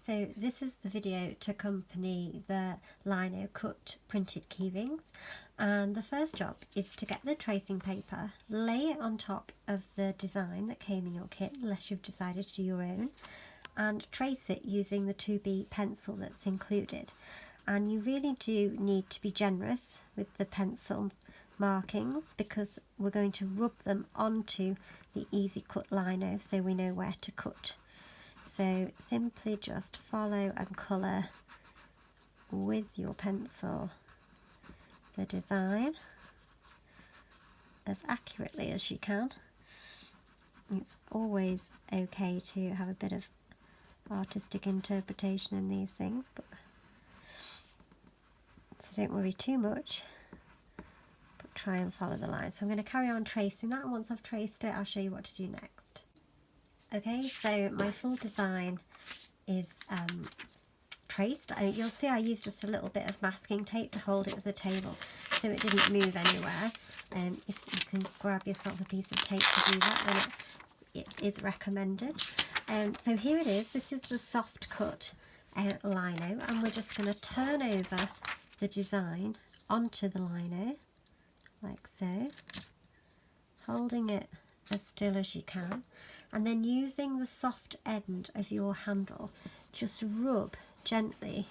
So this is the video to accompany the Linocut printed keyrings, and the first job is to get the tracing paper, lay it on top of the design that came in your kit, unless you've decided to do your own, and trace it using the 2B pencil that's included. And you really do need to be generous with the pencil markings because we're going to rub them onto the easy cut lino so we know where to cut. So simply just follow and colour with your pencil the design as accurately as you can. It's always okay to have a bit of artistic interpretation in these things, but so don't worry too much, but try and follow the line. So I'm going to carry on tracing that, and once I've traced it I'll show you what to do next. Okay, so my full design is traced. You'll see I used just a little bit of masking tape to hold it to the table so it didn't move anywhere. If you can grab yourself a piece of tape to do that, then it is recommended. So here it is. This is the soft cut lino, and we're just going to turn over the design onto the lino like so, holding it as still as you can, and then using the soft end of your handle just rub gently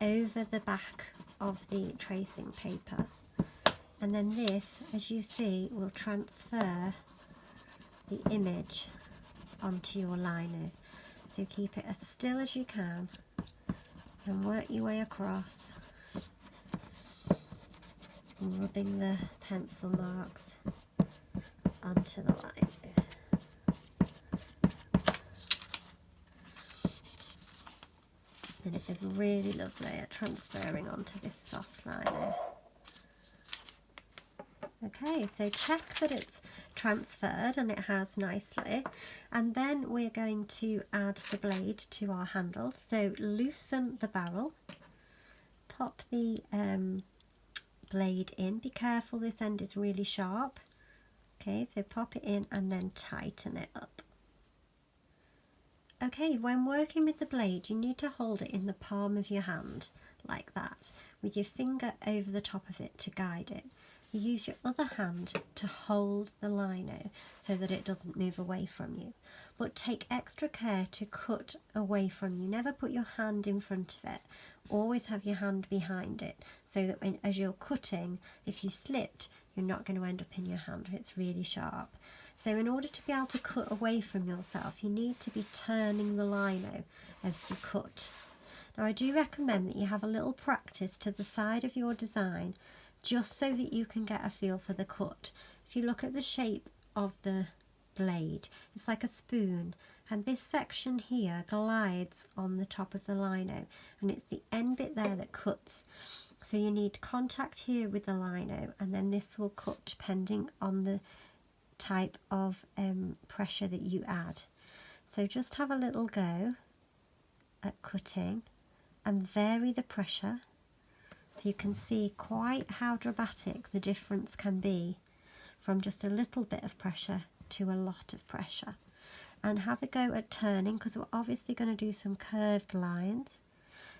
over the back of the tracing paper, and then this, as you see, will transfer the image onto your lino. So keep it as still as you can and work your way across, rubbing the pencil marks onto the line. And it is really lovely at transferring onto this soft lino. Okay, so check that it's transferred, and it has nicely, and then we're going to add the blade to our handle. So loosen the barrel, pop the blade in, be careful this end is really sharp. Okay, so pop it in and then tighten it up. Okay, when working with the blade you need to hold it in the palm of your hand like that, with your finger over the top of it to guide it. You use your other hand to hold the lino so that it doesn't move away from you, but take extra care to cut away from you. Never put your hand in front of it, always have your hand behind it, so that as you're cutting, if you slipped, you're not going to end up in your hand. It's really sharp. So in order to be able to cut away from yourself, you need to be turning the lino as you cut. Now I do recommend that you have a little practice to the side of your design, just so that you can get a feel for the cut. If you look at the shape of the blade, it's like a spoon, and this section here glides on the top of the lino, and it's the end bit there that cuts. So you need contact here with the lino, and then this will cut depending on the type of pressure that you add. So just have a little go at cutting and vary the pressure, so you can see quite how dramatic the difference can be from just a little bit of pressure to a lot of pressure. And have a go at turning, because we're obviously going to do some curved lines,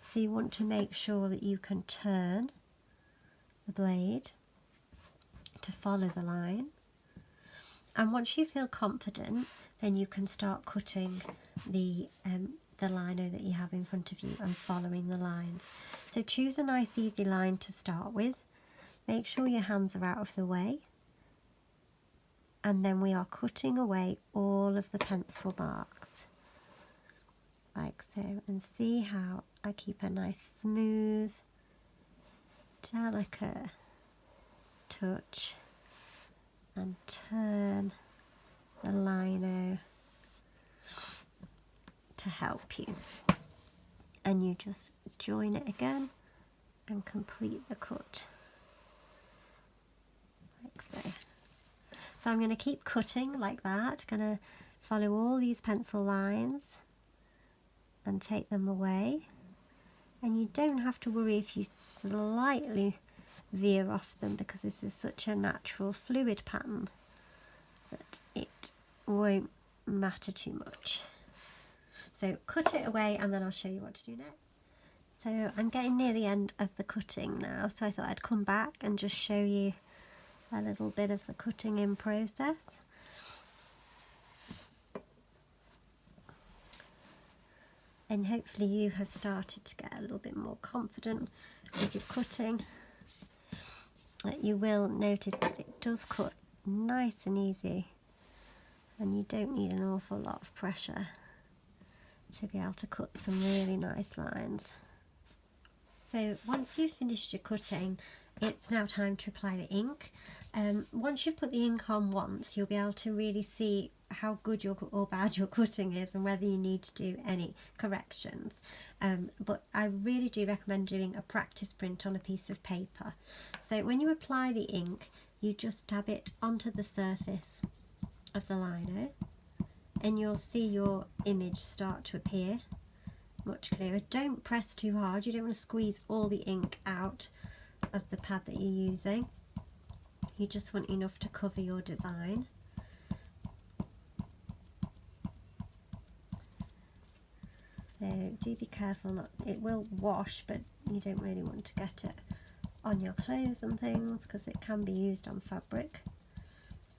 so you want to make sure that you can turn the blade to follow the line. And once you feel confident, then you can start cutting the lino that you have in front of you and following the lines. So choose a nice easy line to start with. Make sure your hands are out of the way. And then we are cutting away all of the pencil marks, like so. And see how I keep a nice smooth, delicate touch and turn the lino to help you. And you just join it again and complete the cut, like so. So I'm going to keep cutting like that, going to follow all these pencil lines and take them away. And you don't have to worry if you slightly veer off them, because this is such a natural fluid pattern that it won't matter too much. So cut it away and then I'll show you what to do next. So I'm getting near the end of the cutting now, so I thought I'd come back and just show you a little bit of the cutting in process. And hopefully you have started to get a little bit more confident with your cutting. You will notice that it does cut nice and easy, and you don't need an awful lot of pressure to be able to cut some really nice lines. So once you've finished your cutting, it's now time to apply the ink. Once you've put the ink on once, you'll be able to really see how good or bad your cutting is and whether you need to do any corrections. But I really do recommend doing a practice print on a piece of paper. So when you apply the ink, you just dab it onto the surface of the lino and you'll see your image start to appear much clearer. Don't press too hard, you don't want to squeeze all the ink out of the pad that you're using. You just want enough to cover your design. So do be careful, not, it will wash, but you don't really want to get it on your clothes and things because it can be used on fabric.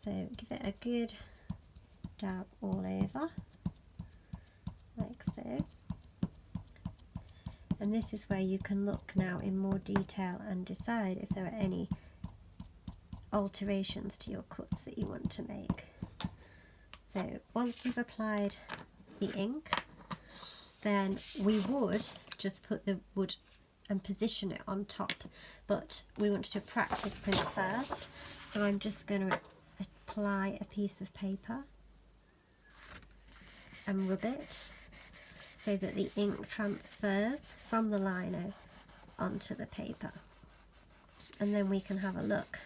So give it a good dab all over, like so. And this is where you can look now in more detail and decide if there are any alterations to your cuts that you want to make. So once you've applied the ink, then we would just put the wood and position it on top, but we want to do a practice print first. So I'm just going to apply a piece of paper and rub it so that the ink transfers from the lino onto the paper, and then we can have a look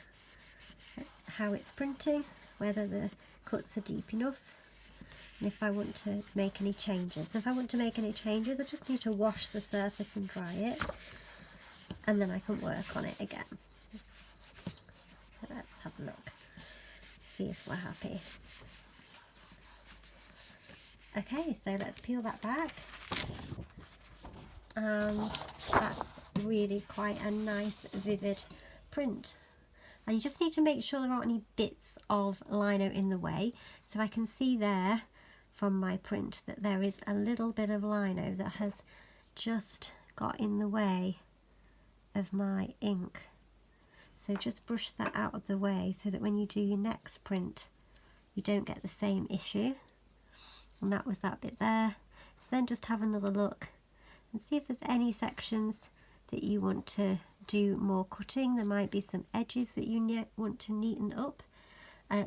at how it's printing, whether the cuts are deep enough, and if I want to make any changes. If I want to make any changes, I just need to wash the surface and dry it, and then I can work on it again. So let's have a look, see if we're happy. Okay, so let's peel that back, and that's really quite a nice vivid print. And you just need to make sure there aren't any bits of lino in the way. So I can see there from my print that there is a little bit of lino that has just got in the way of my ink. So just brush that out of the way so that when you do your next print you don't get the same issue. And that was that bit there. So then just have another look and see if there's any sections that you want to do more cutting. There might be some edges that you want to neaten up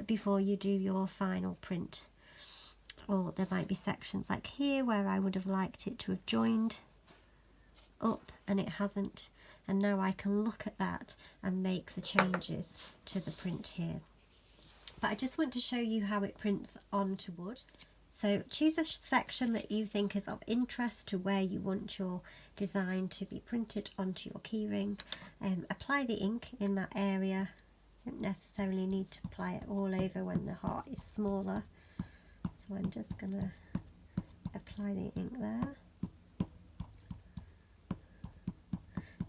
before you do your final print. Or there might be sections like here where I would have liked it to have joined up and it hasn't, and now I can look at that and make the changes to the print here. But I just want to show you how it prints onto wood. So choose a section that you think is of interest to where you want your design to be printed onto your keyring. Apply the ink in that area. You don't necessarily need to apply it all over when the heart is smaller. So I'm just going to apply the ink there.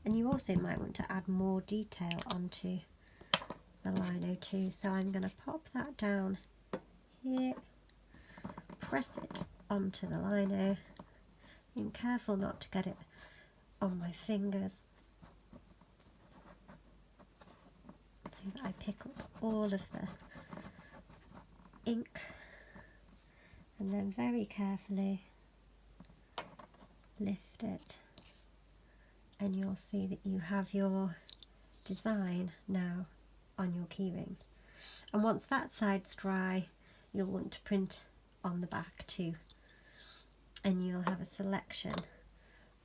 And you also might want to add more detail onto the lino too. So I'm going to pop that down here. Press it onto the lino. Being careful not to get it on my fingers, so that I pick up all of the ink, and then very carefully lift it, and you'll see that you have your design now on your keyring. And once that side's dry, you'll want to print on the back too, and you'll have a selection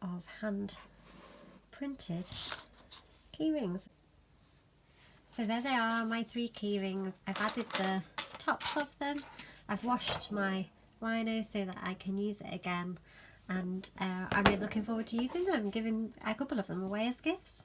of hand printed keyrings. So there they are, my 3 keyrings. I've added the tops of them. I've washed my lino so that I can use it again, and I'm really looking forward to using them, giving a couple of them away as gifts.